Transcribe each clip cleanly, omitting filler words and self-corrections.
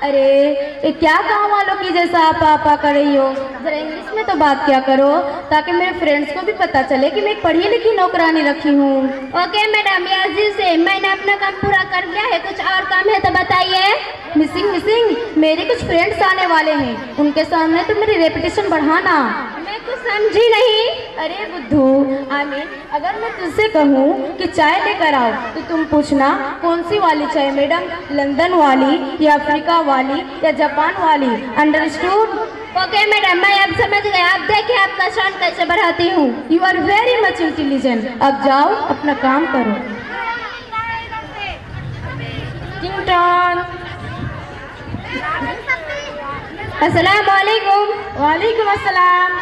अरे ये क्या गाँव वालों की जैसा आप कर रही हो? जरा इंग्लिश में तो बात क्या करो, ताकि मेरे फ्रेंड्स को भी पता चले कि मैं एक पढ़ी लिखी नौकरानी रखी हूँ। ओके मैडम, याजी से मैंने अपना काम पूरा कर लिया है, कुछ और काम है तो बताइए। मिसिंग मेरे कुछ फ्रेंड्स आने वाले हैं, उनके सामने तो मेरी रेपुटेशन बढ़ाना। मैं कुछ समझी नहीं। अरे बुद्धू, अगर मैं तुझसे कहूँ कि चाय लेकर आओ तो तुम पूछना कौन सी वाली चाय मैडम, लंदन वाली या अफ्रीका वाली या जापान वाली। अंडरस्टूड? ओके मैडम, मैं अब समझ गया। अब देखिए आपका शान कैसे बढ़ाती हूँ। You are very much intelligent. अब जाओ अपना काम करो। टिंग टॉन। अस्सलाम वालेकुम। वालेकुम अस्सलाम।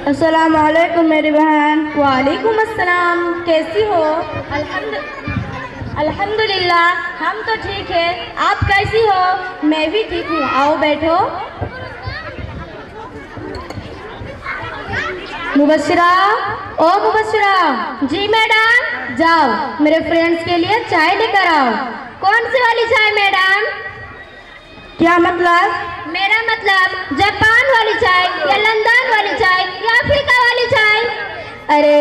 अस्सलाम वालेकुम मेरी बहन। वालेकुम अस्सलाम। कैसी हो? अल्हम्दुलिल्लाह, हम तो ठीक है। आप कैसी हो? मैं भी ठीक हूँ। आओ बैठो। मुबश्शिरा, ओ मुबश्शिरा। जी मैडम। जाओ मेरे फ्रेंड्स के लिए चाय लेकर आओ। कौन सी वाली चाय मैडम? क्या मतलब? मेरा मतलब जापान वाली चाय या लंदन वाली चाय या अफ्रीका वाली चाय। अरे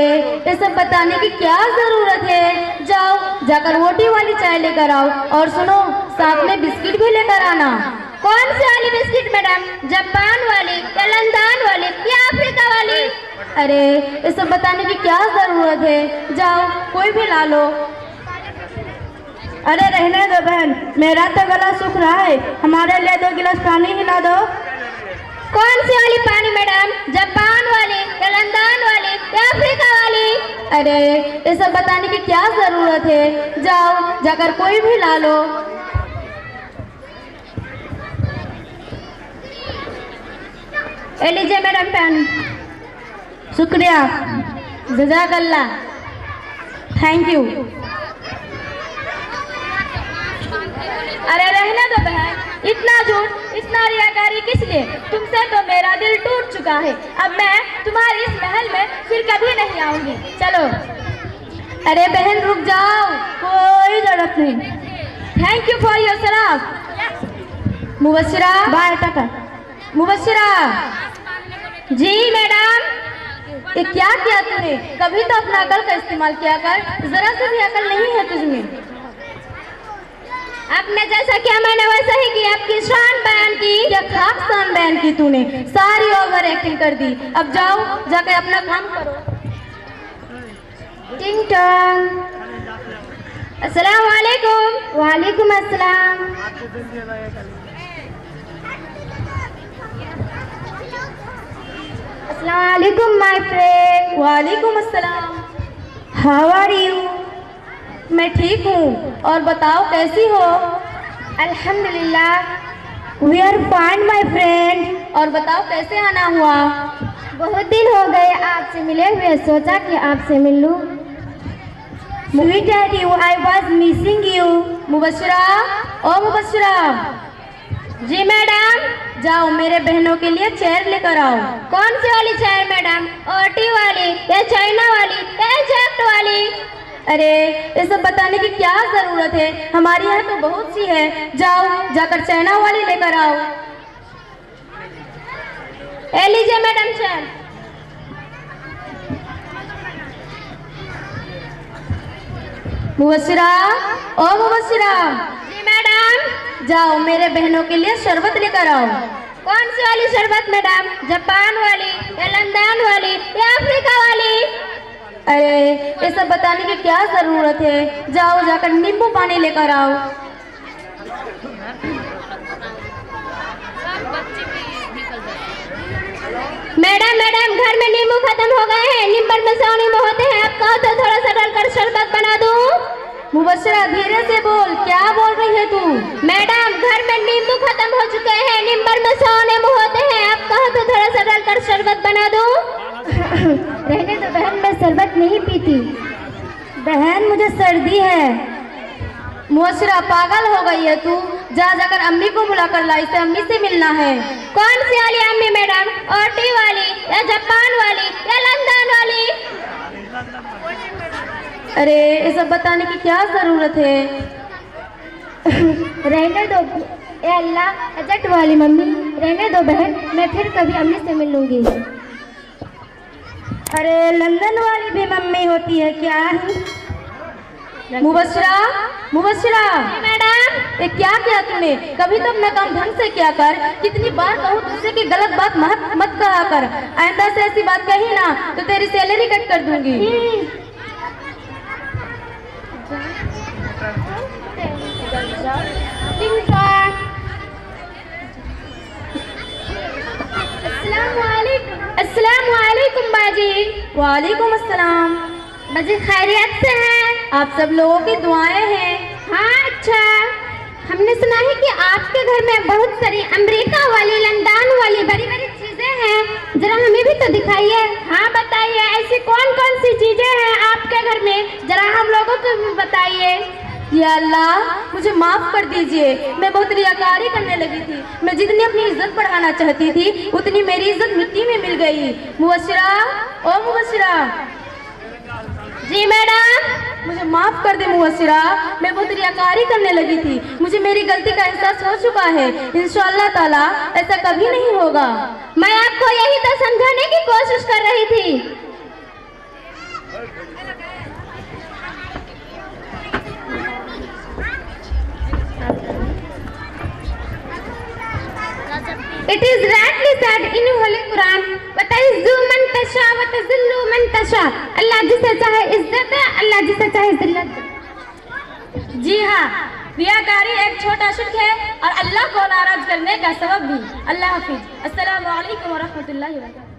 ये सब बताने की क्या जरूरत है? जाओ जाकर रोटी वाली चाय लेकर आओ, और सुनो साथ में बिस्किट भी लेकर आना। कौन सी वाली बिस्किट मैडम? जापान वाली या लंदन वाली या अफ्रीका वाली? अरे ये सब बताने की क्या जरूरत है? जाओ कोई भी ला लो। अरे रहने दो बहन, मेरा तो गला सूख रहा है, हमारे लिए 2 गिलास पानी हिला दो। कौन सी वाली पानी मैडम? जापान वाली या लंदन वाली या अफ्रीका वाली? अरे ये सब बताने की क्या जरूरत है? जाओ जाकर कोई भी ला लो। ए लीजिए मैडम पेन। शुक्रिया, जज़ाकल्लाह, थैंक यू। अरे रहने दो बहन, इतना झूठ, इतना रियाकारी किस लिए? तुमसे तो मेरा दिल टूट चुका है। अब मैं तुम्हारे इस महल में फिर कभी नहीं आऊंगी। चलो। अरे बहन रुक जाओ, कोई जरूरत नहीं। थैंक यू फॉर योर सराफ। मुबश्शिरा, बाय टाटा। मुबश्शिरा। जी मैडम। ये क्या किया तूने? कभी तो अपना अकल का इस्तेमाल किया कर, जरा से भी अकल नहीं है तुझमें। आपने जैसा किया मैंने वैसा ही किया। आपकी शान बयान की। क्या खाक शान बयान की तूने? सारी ओवर एक्टिंग कर दी। अब जाओ जाकर अपना काम करो। टिंग टॉन। अस्सलाम वालेकुम। वालेकुम अस्सलाम। अस्सलाम वालेकुम माय फ्रेंड। वालेकुम अस्सलाम। How are you? मैं ठीक हूँ, और बताओ कैसी हो? अल्हम्दुलिल्लाह। We are fine my friend. और बताओ कैसे आना हुआ? बहुत दिन हो गए आपसे मिले हुए, सोचा कि आपसे मिल लूं। Sweet at you, I was missing you. Mubashira, ओ मुबश्शिरा। जी मैडम। जाओ मेरे बहनों के लिए चेयर लेकर आओ। कौन सी वाली चेयर मैडम? ओटी वाली या चाइना वाली या जेक्ट वाली? अरे ये सब बताने की क्या जरूरत है? हमारे यहाँ तो बहुत सी है। जाओ जाकर चाइना वाली लेकर आओ। ए लीजिए मैडम चेयर। मुबश्शिरा, ओ मुबश्शिरा। जी मैडम। जाओ मेरे बहनों के लिए शरबत लेकर आओ। कौन सी वाली शरबत मैडम? जापान वाली या लंदन वाली या अफ्रीका वाली? अरे ये सब बताने की क्या जरूरत है? जाओ जाकर नींबू पानी लेकर आओ। मैडम घर में नींबू खत्म हो गए हैं, नींबू में से नींबू होते हैं, आप कहो तो थोड़ा सा डालकर शरबत बना दूं? मुबश्शिरा धीरे से बोल, क्या बोल रही है तू? मैडम घर में नींबू खत्म हो चुके हैं, नींबू में 100 नींबू होते हैं, आप कहो तो थोड़ा सा डालकर शरबत बना दूं? रहने दो बहन, मैं शरबत नहीं पीती। बहन मुझे सर्दी है। मुबश्शिरा पागल हो गई है तू? जा जाकर अम्मी को बुलाकर ला, इसे अम्मी से मिलना है। कौन सी वाली अम्मी मैडम? ओटी वाली या जापान वाली या लंदन वाली? अरे ये सब बताने की क्या जरूरत है? रहने दो ए अल्लाह, अजट वाली मम्मी, रहने दो बहन, मैं फिर कभी अम्मी से मिल लूंगी। अरे लंदन वाली भी मम्मी होती है क्या? मुबश्शिरा, मुबश्शिरा मैडम, ये क्या किया तूने? कभी तो अपना काम ढंग से किया कर। कितनी बार कहूँ दूसरे की गलत बात मत कहा कर। आइंदा से ऐसी बात कही ना तो तेरी सैलरी कट कर दूंगी। अस्सलामुअलैकुम बाजी। वालेकुम अस्सलाम। बाजी खैरियत से हैं? आप सब लोगों की दुआएं हैं। हाँ अच्छा, हमने सुना है कि आपके घर में बहुत सारी अमेरिका वाली, लंदन वाली बड़ी बड़ी चीजें हैं, जरा हमें भी तो दिखाइए। हाँ बताइए, ऐसी कौन कौन सी चीजें हैं आपके घर में, जरा हम लोगों को भी बताइए। या अल्लाह, मुझे माफ कर दीजिए, मैं बहुत रियाकारी करने लगी थी। मैं जितनी अपनी इज्जत बढ़ाना चाहती थी उतनी मेरी इज्जत मिट्टी में मिल गई। मुबश्शिरा, ओ मुबश्शिरा। जी मैडम। मुझे माफ कर दे मुबश्शिरा, मैं बहुत रियाकारी करने लगी थी। मुझे मेरी गलती का एहसास हो चुका है। इंशाअल्लाह ताला ऐसा कभी नहीं होगा। मैं आपको यही तो समझाने की कोशिश कर रही थी। It is rightly said in Holy Quran, "वतइज़्ज़ु मन तशा वतज़िल्लु मन तशा।" अल्लाह जिसे चाहे इज्जत दे, अल्लाह जिसे चाहे जिल्लत दे। जी हाँ, रियाकारी एक छोटा शिर्क है और अल्लाह को नाराज करने का सबब भी। अल्लाह हाफिज। अस्सलामु अलैकुम व रहमतुल्लाहि व बरकातहू।